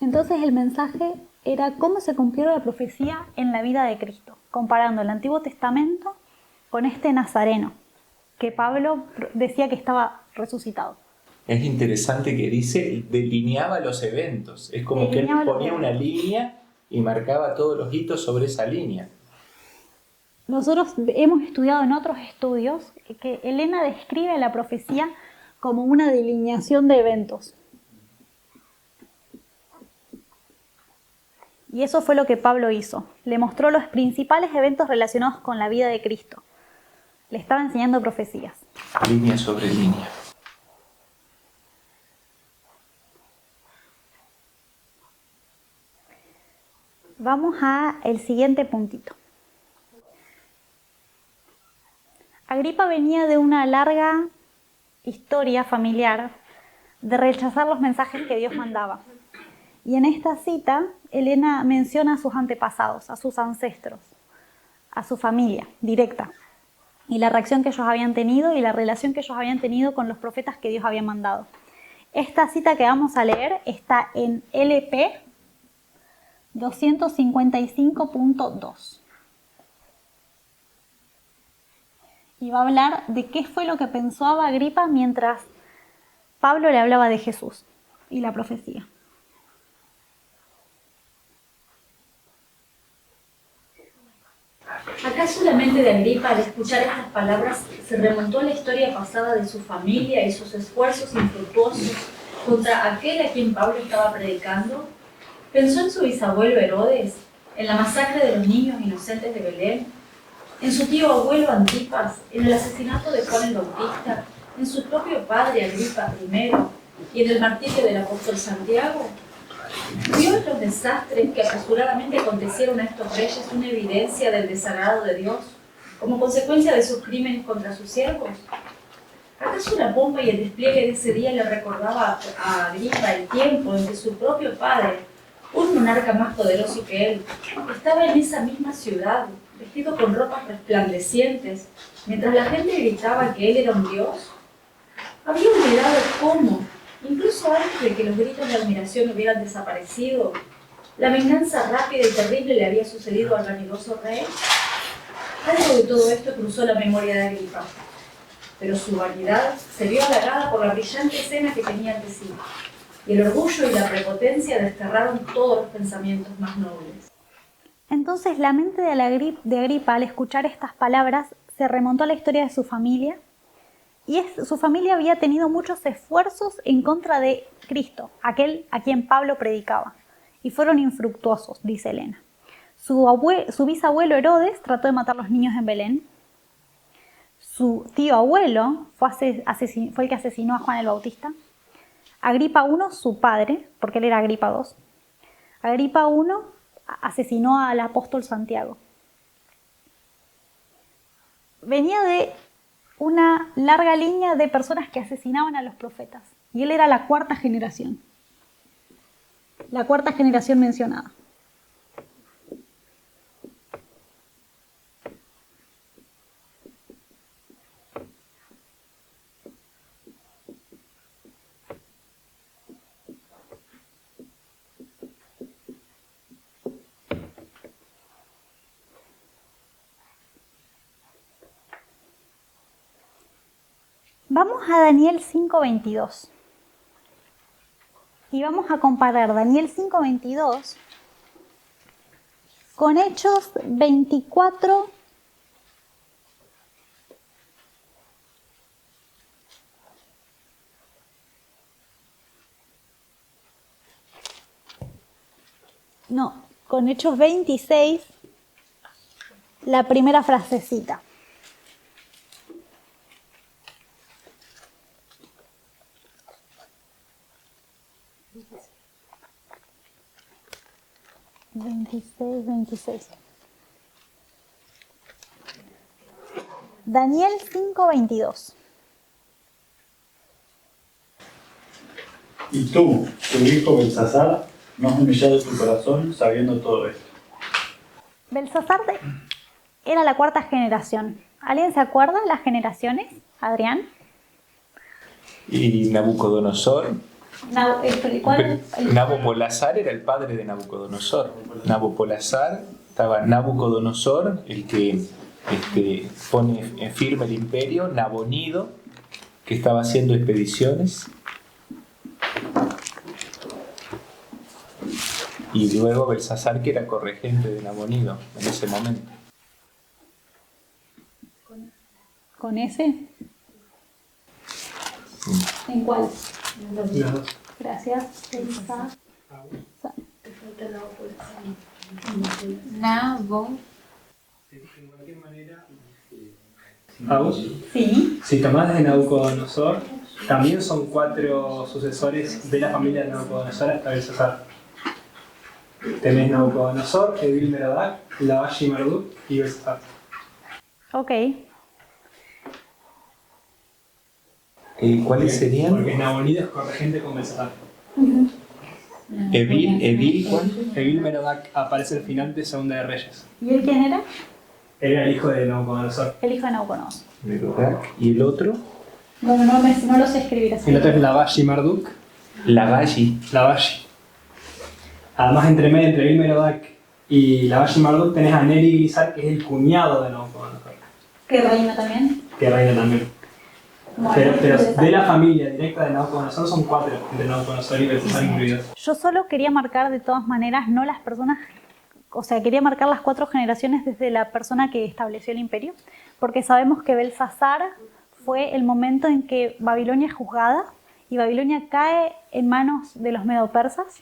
Speaker 1: Entonces el mensaje era cómo se cumplió la profecía en la vida de Cristo, comparando el Antiguo Testamento con este Nazareno, que Pablo decía que estaba resucitado.
Speaker 4: Es interesante que dice, delineaba los eventos. Es como que él ponía una línea y marcaba todos los hitos sobre esa línea.
Speaker 1: Nosotros hemos estudiado en otros estudios que Elena describe la profecía como una delineación de eventos. Y eso fue lo que Pablo hizo. Le mostró los principales eventos relacionados con la vida de Cristo. Le estaba enseñando profecías.
Speaker 4: Línea sobre línea.
Speaker 1: Vamos al siguiente puntito. Agripa venía de una larga historia familiar de rechazar los mensajes que Dios mandaba. Y en esta cita, Elena menciona a sus antepasados, a sus ancestros, a su familia directa, y la reacción que ellos habían tenido y la relación que ellos habían tenido con los profetas que Dios había mandado. Esta cita que vamos a leer está en LP 255.2. Y va a hablar de qué fue lo que pensaba Agripa mientras Pablo le hablaba de Jesús y la profecía.
Speaker 6: Acá solamente de Agripa, al escuchar estas palabras, se remontó a la historia pasada de su familia y sus esfuerzos infructuosos contra aquel a quien Pablo estaba predicando. Pensó en su bisabuelo Herodes, en la masacre de los niños inocentes de Belén, en su tío abuelo Antipas, en el asesinato de Juan el Bautista, en su propio padre Agripa I y en el martirio del apóstol Santiago. ¿Vio en los desastres que apresuradamente acontecieron a estos reyes una evidencia del desagrado de Dios como consecuencia de sus crímenes contra sus siervos? ¿Acaso la pompa y el despliegue de ese día le recordaba a Agripa el tiempo en que su propio padre, un monarca más poderoso que él, estaba en esa misma ciudad, vestido con ropas resplandecientes, mientras la gente gritaba que él era un dios? Había olvidado cómo, incluso antes de que los gritos de admiración hubieran desaparecido, La venganza rápida y terrible le había sucedido al vanidoso rey. Algo de todo esto cruzó la memoria de Agripa, pero su vanidad se vio halagada por la brillante escena que tenía ante sí, y el orgullo y la prepotencia desterraron todos los pensamientos más nobles.
Speaker 1: Entonces la mente de Agripa, al escuchar estas palabras, se remontó a la historia de su familia, y su familia había tenido muchos esfuerzos en contra de Cristo, aquel a quien Pablo predicaba, y fueron infructuosos, dice Elena. Su bisabuelo Herodes trató de matar a los niños en Belén. Su tío abuelo fue el que asesinó a Juan el Bautista. Agripa I, su padre, porque él era Agripa II. Agripa I asesinó al apóstol Santiago. Venía de una larga línea de personas que asesinaban a los profetas. Y él era la cuarta generación. La cuarta generación mencionada. Vamos a Daniel 5:22 y vamos a comparar Daniel 5:22 con Hechos 24. No, con Hechos 26, la primera frasecita. Daniel 5:22.
Speaker 2: Y tú, tu hijo Belsasar, no has humillado tu corazón sabiendo todo esto.
Speaker 1: Belsasar era la cuarta generación. ¿Alguien se acuerda las generaciones? Adrián.
Speaker 4: Y Nabucodonosor.
Speaker 1: ¿Cuál?
Speaker 4: Nabopolassar era el padre de Nabucodonosor. Nabopolassar, estaba Nabucodonosor, el que pone firme el imperio, Nabonido, que estaba haciendo expediciones, y luego Belsasar, que era corregente de Nabonido en ese momento.
Speaker 1: ¿Con ese? ¿En cuál? Gracias.
Speaker 5: Nabo.
Speaker 11: De cualquier manera, ¿Aus?
Speaker 1: Sí.
Speaker 11: Si tomás de Nabucodonosor, también son 4 sucesores de la familia de Nabucodonosor hasta Belsasar. Tenés Nabucodonosor, Evil-Merodach, Lavash y Marduk y Belsasar.
Speaker 1: Ok.
Speaker 4: ¿Cuáles serían?
Speaker 11: Porque Nabonido es corregente con Belsasar. Evil-Merodach aparece al final de Segunda de Reyes.
Speaker 1: ¿Y él quién era?
Speaker 11: Era el hijo de Nabucodonosor.
Speaker 1: El hijo de Nabucodonosor.
Speaker 4: ¿Y el otro?
Speaker 1: Bueno, no lo sé escribir así.
Speaker 11: El otro es Lavash y Marduk. Lavash. Además, entre Evil-Merodach y Lavash y Marduk tenés a Neri-Glisar, que es el cuñado de Nabucodonosor.
Speaker 1: ¿Que reina también?
Speaker 11: Que reina también.
Speaker 1: Bueno,
Speaker 11: pero de la familia directa de Nabucodonosor son 4, entre Nabucodonosor y Belsasar incluidos.
Speaker 1: Yo solo quería marcar de todas maneras, no las personas, o sea, quería marcar las 4 generaciones desde la persona que estableció el imperio, porque sabemos que Belsasar fue el momento en que Babilonia es juzgada y Babilonia cae en manos de los medo-persas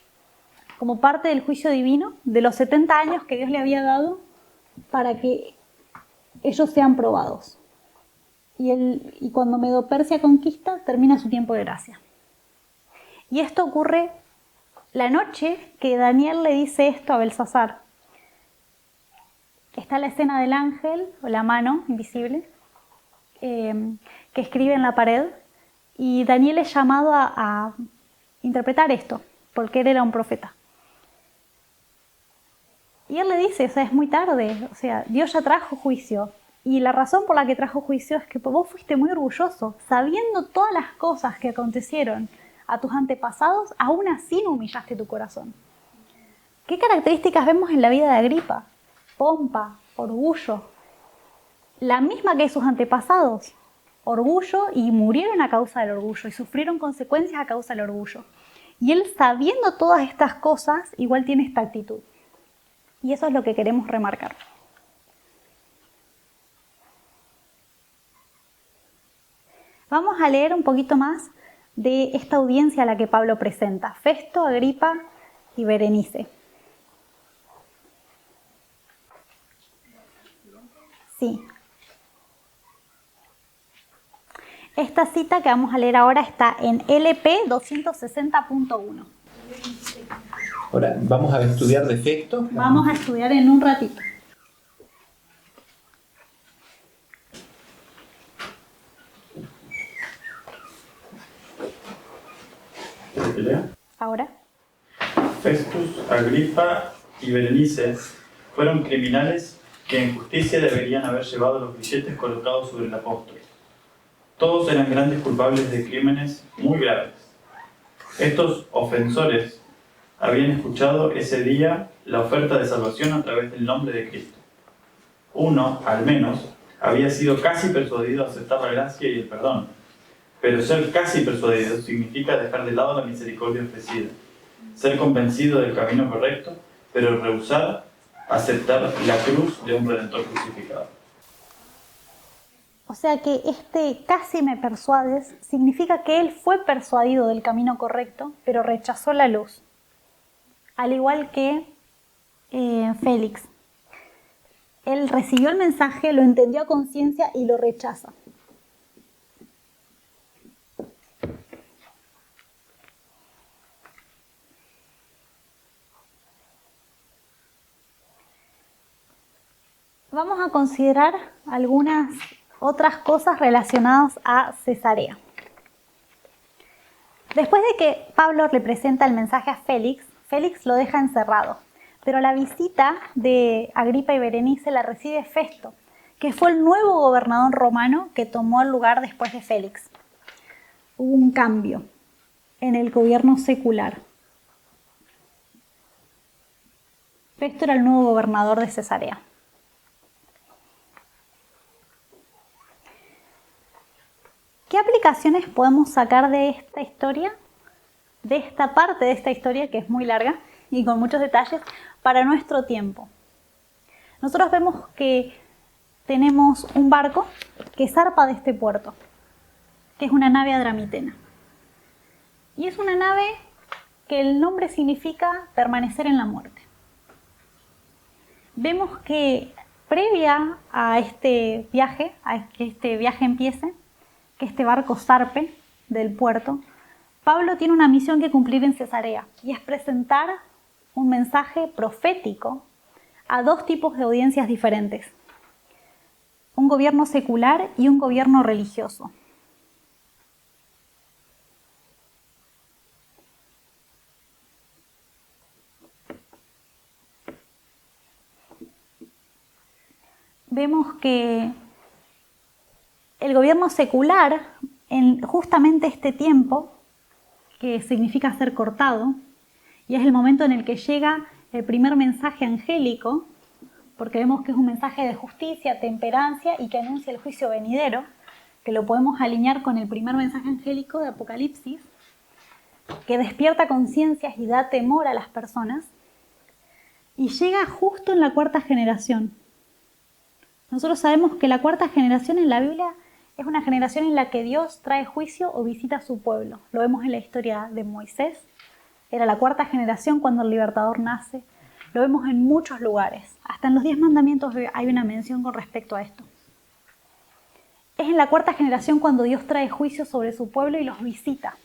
Speaker 1: como parte del juicio divino de los 70 años que Dios le había dado para que ellos sean probados. Y cuando Medo-Persia conquista, termina su tiempo de gracia. Y esto ocurre la noche que Daniel le dice esto a Belsasar. Está la escena del ángel, o la mano invisible, que escribe en la pared, y Daniel es llamado a interpretar esto, porque él era un profeta. Y él le dice, o sea, es muy tarde, o sea, Dios ya trajo juicio. Y la razón por la que trajo juicio es que vos fuiste muy orgulloso, sabiendo todas las cosas que acontecieron a tus antepasados, aún así no humillaste tu corazón. ¿Qué características vemos en la vida de Agripa? Pompa, orgullo, la misma que sus antepasados, orgullo, y murieron a causa del orgullo y sufrieron consecuencias a causa del orgullo. Y él, sabiendo todas estas cosas, igual tiene esta actitud. Y eso es lo que queremos remarcar. Vamos a leer un poquito más de esta audiencia a la que Pablo presenta: Festo, Agripa y Berenice. Sí. Esta cita que vamos a leer ahora está en LP 260.1.
Speaker 4: Ahora, ¿vamos a estudiar de Festo?
Speaker 1: Vamos a estudiar en un ratito. Ahora.
Speaker 2: Festus, Agripa y Berenice fueron criminales que en justicia deberían haber llevado los billetes colocados sobre el apóstol. Todos eran grandes culpables de crímenes muy graves. Estos ofensores habían escuchado ese día la oferta de salvación a través del nombre de Cristo. Uno, al menos, había sido casi persuadido a aceptar la gracia y el perdón. Pero ser casi persuadido significa dejar de lado la misericordia ofrecida, ser convencido del camino correcto, pero rehusar aceptar la cruz de un Redentor crucificado.
Speaker 1: O sea que este casi me persuades significa que él fue persuadido del camino correcto, pero rechazó la luz. Al igual que Félix. Él recibió el mensaje, lo entendió a conciencia y lo rechaza. Vamos a considerar algunas otras cosas relacionadas a Cesarea. Después de que Pablo le presenta el mensaje a Félix, Félix lo deja encerrado. Pero la visita de Agripa y Berenice la recibe Festo, que fue el nuevo gobernador romano que tomó el lugar después de Félix. Hubo un cambio en el gobierno secular. Festo era el nuevo gobernador de Cesarea. ¿Qué aplicaciones podemos sacar de esta historia, de esta parte de esta historia que es muy larga y con muchos detalles, para nuestro tiempo? Nosotros vemos que tenemos un barco que zarpa de este puerto, que es una nave adramitena. Y es una nave que el nombre significa permanecer en la muerte. Vemos que previa a este viaje, a que este viaje empiece, que este barco zarpe del puerto, Pablo tiene una misión que cumplir en Cesarea, y es presentar un mensaje profético a dos tipos de audiencias diferentes: un gobierno secular y un gobierno religioso. Vemos que el gobierno secular, en justamente este tiempo, que significa ser cortado, y es el momento en el que llega el primer mensaje angélico, porque vemos que es un mensaje de justicia, temperancia y que anuncia el juicio venidero, que lo podemos alinear con el primer mensaje angélico de Apocalipsis, que despierta conciencias y da temor a las personas, y llega justo en la cuarta generación. Nosotros sabemos que la cuarta generación en la Biblia es una generación en la que Dios trae juicio o visita a su pueblo. Lo vemos en la historia de Moisés. Era la cuarta generación cuando el libertador nace. Lo vemos en muchos lugares. Hasta en los 10 mandamientos hay una mención con respecto a esto. Es en la cuarta generación cuando Dios trae juicio sobre su pueblo y los visita.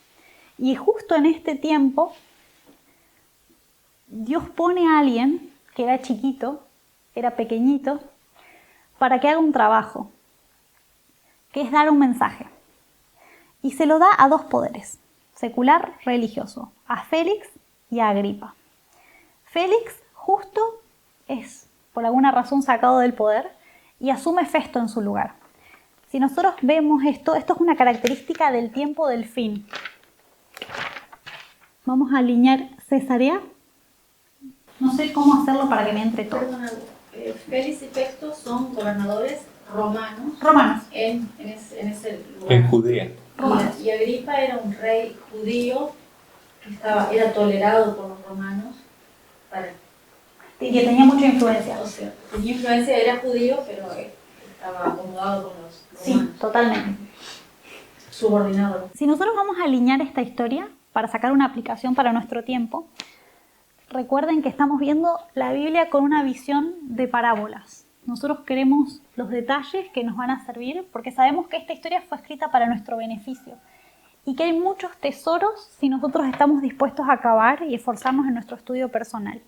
Speaker 1: Y justo en este tiempo, Dios pone a alguien que era chiquito, era pequeñito, para que haga un trabajo, que es dar un mensaje. Y se lo da a dos poderes, secular, religioso, a Félix y a Agripa. Félix justo es por alguna razón sacado del poder y asume Festo en su lugar. Si nosotros vemos esto es una característica del tiempo del fin. Vamos a alinear Cesarea No sé cómo hacerlo para que me entre todo.
Speaker 6: Perdona, Félix y Festo son gobernadores romanos
Speaker 1: Romanos.
Speaker 6: en ese lugar.
Speaker 4: En Judea.
Speaker 6: Y Agripa era un rey judío que era tolerado por los romanos.
Speaker 1: Y que tenía mucha influencia.
Speaker 6: O sea, tenía influencia, era judío, pero estaba acomodado con los romanos.
Speaker 1: Sí, totalmente.
Speaker 6: Subordinado.
Speaker 1: Si nosotros vamos a alinear esta historia para sacar una aplicación para nuestro tiempo, recuerden que estamos viendo la Biblia con una visión de parábolas. Nosotros queremos los detalles que nos van a servir porque sabemos que esta historia fue escrita para nuestro beneficio y que hay muchos tesoros si nosotros estamos dispuestos a cavar y esforzarnos en nuestro estudio personal.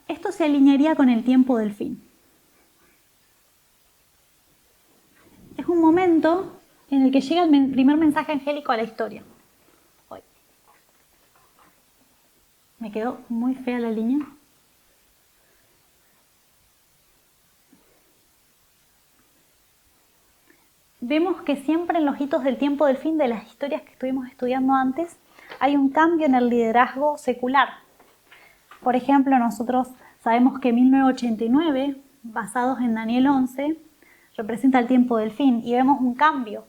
Speaker 1: Esto se alinearía con el tiempo del fin. Es un momento en el que llega el primer mensaje angélico a la historia. Hoy. Me quedó muy fea la línea. Vemos que siempre en los hitos del tiempo del fin de las historias que estuvimos estudiando antes hay un cambio en el liderazgo secular. Por ejemplo, nosotros sabemos que 1989, basados en Daniel 11, representa el tiempo del fin y vemos un cambio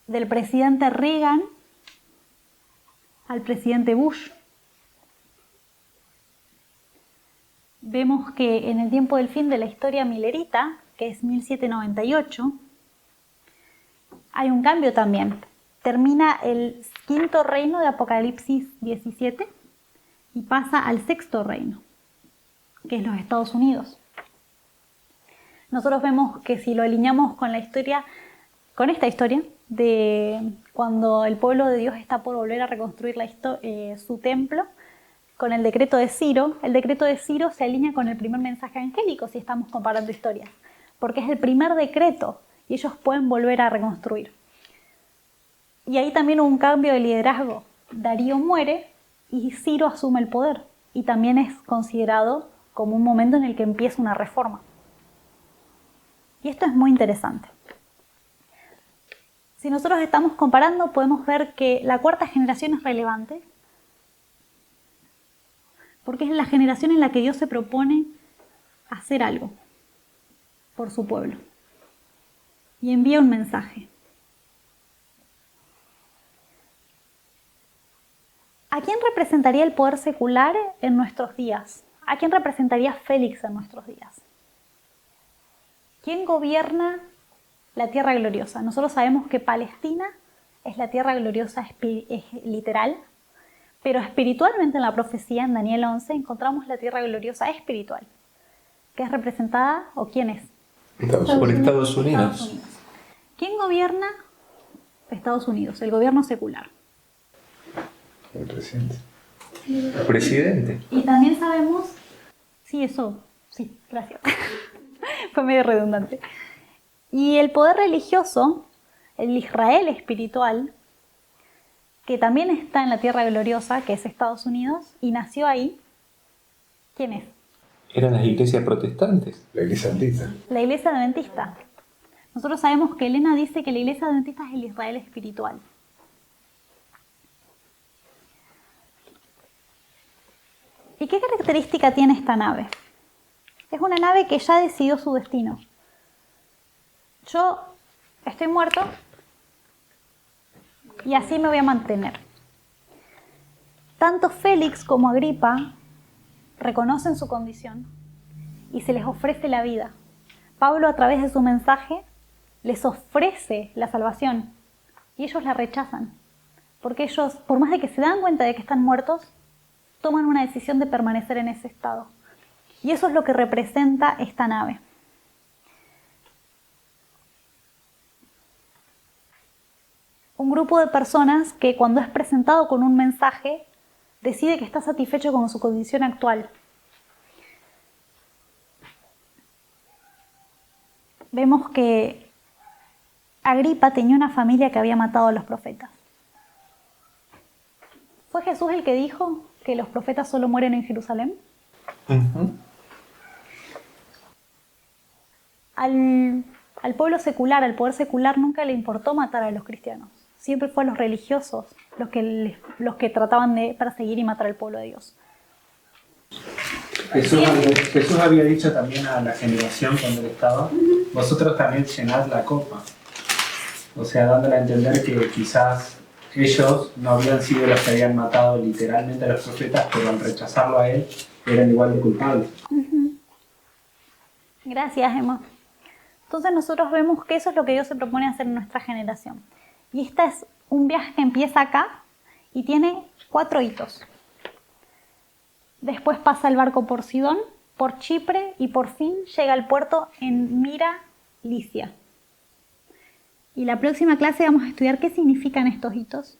Speaker 1: del presidente Reagan al presidente Bush. Vemos que en el tiempo del fin de la historia milerita, que es 1798, hay un cambio también. Termina el quinto reino de Apocalipsis 17 y pasa al sexto reino, que es los Estados Unidos. Nosotros vemos que si lo alineamos con la historia, con esta historia de cuando el pueblo de Dios está por volver a reconstruir su templo, con el decreto de Ciro se alinea con el primer mensaje angélico si estamos comparando historias, porque es el primer decreto y ellos pueden volver a reconstruir. Y ahí también hubo un cambio de liderazgo. Darío muere y Ciro asume el poder y también es considerado como un momento en el que empieza una reforma. Y esto es muy interesante. Si nosotros estamos comparando, podemos ver que la cuarta generación es relevante porque es la generación en la que Dios se propone hacer algo por su pueblo y envía un mensaje. ¿A quién representaría el poder secular en nuestros días? ¿A quién representaría Félix en nuestros días? ¿Quién gobierna la tierra gloriosa? Nosotros sabemos que Palestina es la tierra gloriosa literal, pero espiritualmente en la profecía, en Daniel 11, encontramos la tierra gloriosa espiritual, que es representada, ¿o quién es?
Speaker 4: Por Estados Unidos.
Speaker 1: ¿Quién gobierna Estados Unidos? El gobierno secular.
Speaker 3: El presidente.
Speaker 4: El presidente.
Speaker 1: Y también sabemos, sí, gracias. Fue medio redundante. Y el poder religioso, el Israel espiritual, que también está en la tierra gloriosa, que es Estados Unidos, y nació ahí, ¿quién es?
Speaker 4: Eran las iglesias protestantes.
Speaker 3: La iglesia adventista.
Speaker 1: La iglesia adventista. Nosotros sabemos que Elena dice que la iglesia adventista es el Israel espiritual. ¿Y qué característica tiene esta nave? Es una nave que ya decidió su destino. Yo estoy muerto y así me voy a mantener. Tanto Félix como Agripa reconocen su condición y se les ofrece la vida. Pablo, a través de su mensaje, les ofrece la salvación y ellos la rechazan, porque ellos, por más de que se dan cuenta de que están muertos, toman una decisión de permanecer en ese estado. Y eso es lo que representa esta nave. Un grupo de personas que cuando es presentado con un mensaje, decide que está satisfecho con su condición actual. Vemos que Agripa tenía una familia que había matado a los profetas. ¿Fue Jesús el que dijo que los profetas solo mueren en Jerusalén? Al pueblo secular, al poder secular, nunca le importó matar a los cristianos. Siempre fue a los religiosos los que trataban de perseguir y matar al pueblo de Dios.
Speaker 11: Jesús había dicho también a la generación cuando él estaba, vosotros también llenad la copa. O sea, dándole a entender que quizás ellos no habían sido los que habían matado literalmente a los profetas, pero al rechazarlo a él eran igual de culpables.
Speaker 1: Gracias, Emma. Entonces nosotros vemos que eso es lo que Dios se propone hacer en nuestra generación. Y este es un viaje que empieza acá y tiene 4 hitos. Después pasa el barco por Sidón, por Chipre y por fin llega al puerto en Mira, Licia. Y la próxima clase vamos a estudiar qué significan estos hitos.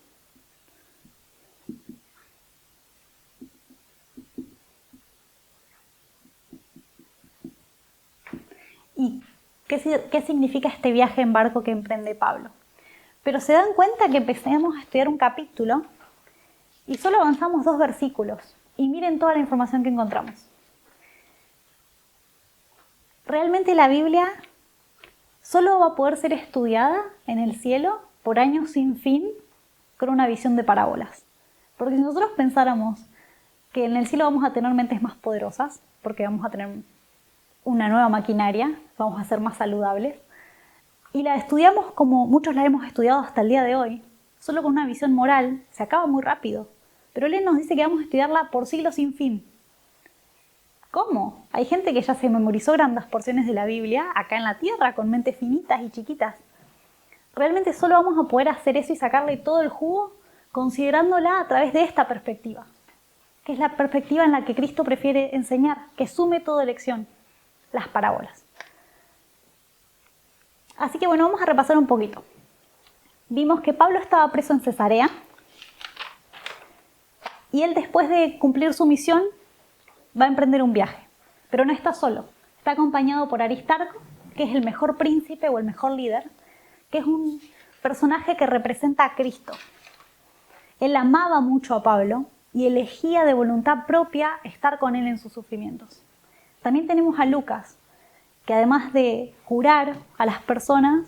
Speaker 1: Y qué significa este viaje en barco que emprende Pablo. Pero se dan cuenta que empezamos a estudiar un capítulo y solo avanzamos 2 versículos. Y miren toda la información que encontramos. Realmente la Biblia solo va a poder ser estudiada en el cielo por años sin fin con una visión de parábolas. Porque si nosotros pensáramos que en el cielo vamos a tener mentes más poderosas, porque vamos a tener una nueva maquinaria, vamos a ser más saludables, y la estudiamos como muchos la hemos estudiado hasta el día de hoy, solo con una visión moral, se acaba muy rápido. Pero Él nos dice que vamos a estudiarla por siglos sin fin. ¿Cómo? Hay gente que ya se memorizó grandes porciones de la Biblia acá en la tierra, con mentes finitas y chiquitas. Realmente solo vamos a poder hacer eso y sacarle todo el jugo considerándola a través de esta perspectiva, que es la perspectiva en la que Cristo prefiere enseñar, que sume toda lección, las parábolas. Así que bueno, vamos a repasar un poquito. Vimos que Pablo estaba preso en Cesarea y él, después de cumplir su misión, va a emprender un viaje. Pero no está solo, está acompañado por Aristarco, que es el mejor príncipe o el mejor líder, que es un personaje que representa a Cristo. Él amaba mucho a Pablo y elegía de voluntad propia estar con él en sus sufrimientos. También tenemos a Lucas, que además de curar a las personas,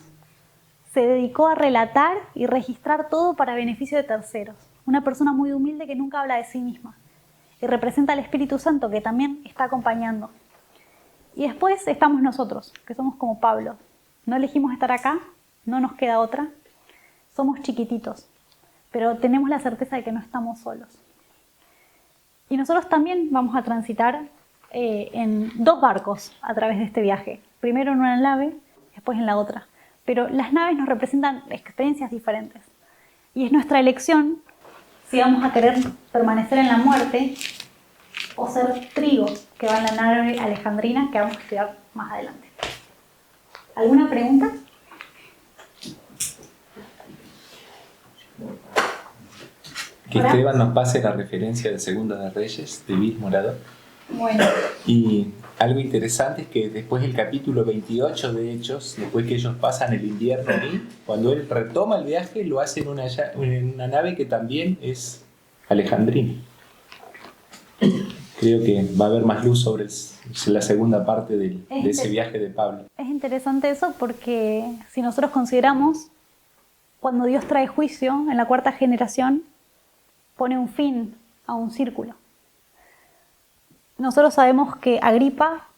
Speaker 1: se dedicó a relatar y registrar todo para beneficio de terceros. Una persona muy humilde que nunca habla de sí misma. Y representa al Espíritu Santo, que también está acompañando. Y después estamos nosotros, que somos como Pablo. No elegimos estar acá, no nos queda otra. Somos chiquititos, pero tenemos la certeza de que no estamos solos. Y nosotros también vamos a transitar en 2 barcos a través de este viaje. Primero en una nave, después en la otra. Pero las naves nos representan experiencias diferentes. Y es nuestra elección si vamos a querer permanecer en la muerte o ser trigo que va en la nave alejandrina, que vamos a estudiar más adelante. ¿Alguna pregunta?
Speaker 4: Que Esteban nos pase la referencia de Segunda de Reyes, de Vil Morado.
Speaker 1: Bueno.
Speaker 4: Y algo interesante es que después del capítulo 28 de Hechos, después que ellos pasan el invierno ahí, cuando él retoma el viaje, lo hace en una nave que también es alejandrina. Creo que va a haber más luz sobre la segunda parte de ese viaje de Pablo.
Speaker 1: Es interesante eso porque si nosotros consideramos, cuando Dios trae juicio en la 4ª generación, pone un fin a un círculo. Nosotros sabemos que Agripa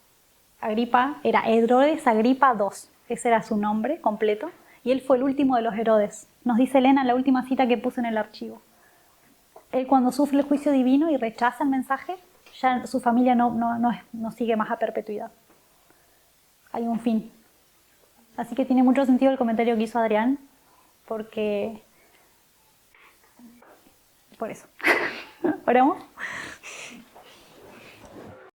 Speaker 1: era Herodes Agripa II, ese era su nombre completo, y él fue el último de los Herodes. Nos dice Elena en la última cita que puse en el archivo. Él, cuando sufre el juicio divino y rechaza el mensaje, ya su familia no sigue más a perpetuidad. Hay un fin. Así que tiene mucho sentido el comentario que hizo Adrián, porque... por eso. ¿Oramos?